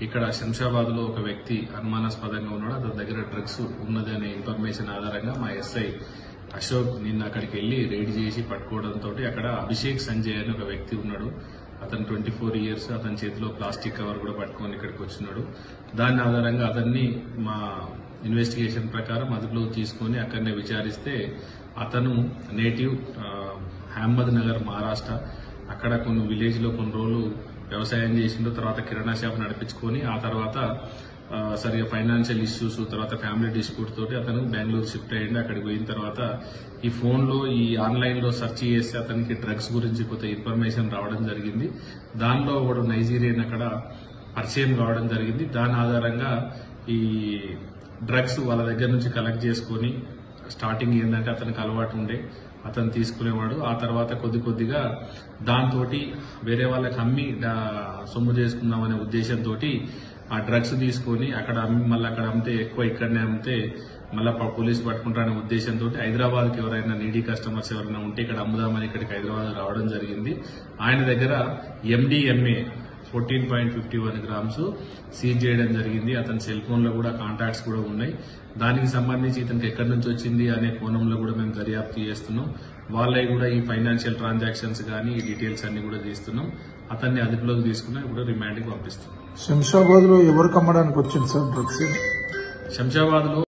ఇక్కడ శంషాబాద్ లో ఒక వ్యక్తి అనుమానాస్పదంగా ఉన్నాడు. అతని దగ్గర డ్రగ్స్ ఉన్నదనే ఇన్ఫర్మేషన్ ఆధారంగా మా ఎస్ఐ అశోక్ నిన్న అక్కడికి వెళ్లి రైడ్ చేసి పట్టుకోవడంతో అక్కడ అభిషేక్ సంజయ్ అని ఒక వ్యక్తి ఉన్నాడు. అతను 24 ఇయర్స్. అతని చేతిలో ప్లాస్టిక్ కవర్ కూడా పట్టుకొని ఇక్కడికి వచ్చినాడు. దాని ఆధారంగా అతన్ని మా ఇన్వెస్టిగేషన్ ప్రకారం అదుపులో తీసుకుని అక్కడనే విచారిస్తే అతను నేటివ్ అహ్మద్ నగర్ మహారాష్ట్ర. అక్కడ కొన్ని విలేజ్ లో కొన్ని రోజులు వ్యవసాయం చేసిండు. తర్వాత కిరాణా షాప్ నడిపించుకొని ఆ తర్వాత సరిగా ఫైనాన్షియల్ ఇష్యూస్, తర్వాత ఫ్యామిలీ డిస్ప్యూట్ తోటి అతను బెంగళూరు షిఫ్ట్ అయ్యిండు. అక్కడికి పోయిన తర్వాత ఈ ఫోన్ లో ఈ ఆన్లైన్ లో సెర్చ్ చేస్తే అతనికి డ్రగ్స్ గురించి కొంత ఇన్ఫర్మేషన్ రావడం జరిగింది. దానిలో ఒకడు నైజీరియన్ అక్కడ పరిచయం కావడం జరిగింది. దాని ఆధారంగా ఈ డ్రగ్స్ వాళ్ళ దగ్గర నుంచి కలెక్ట్ చేసుకుని స్టార్టింగ్ ఏంటంటే అతనికి అలవాటు ఉండే అతను తీసుకునేవాడు. ఆ తర్వాత కొద్దిగా దాంతో వేరే వాళ్ళకి అమ్మి సొమ్ము చేసుకుందామనే ఉద్దేశంతో ఆ డ్రగ్స్ తీసుకుని అక్కడ అమ్మి మళ్ళీ అక్కడ అమ్మితే ఎక్కువ ఇక్కడనే అమ్మితే మళ్ళీ పోలీసు పట్టుకుంటారనే ఉద్దేశంతో హైదరాబాద్కి ఎవరైనా నీడీ కస్టమర్స్ ఎవరైనా ఉంటే ఇక్కడ అమ్ముదామని ఇక్కడికి హైదరాబాద్ రావడం జరిగింది. ఆయన దగ్గర MDMA 14.51 గ్రామ్స్ సీజ్ చేయడం జరిగింది. అతని సెల్ ఫోన్ లో కూడా కాంటాక్ట్స్ కూడా ఉన్నాయి. దానికి సంబంధించి ఇతనికి ఎక్కడి నుంచి వచ్చింది అనే కోణంలో కూడా మేము దర్యాప్తు చేస్తున్నాం. వాళ్ళవి కూడా ఈ ఫైనాన్షియల్ ట్రాన్సాక్షన్స్ కానీ ఈ డీటెయిల్స్ అన్ని కూడా తీస్తున్నాం. అతన్ని అదుపులోకి తీసుకుని ఇప్పుడు రిమాండ్కి పంపిస్తున్నాం. శంషాబాద్ లో ఎవరికి అమ్మడానికి వచ్చింది సార్ డ్రగ్స్? శంషాబాద్ లో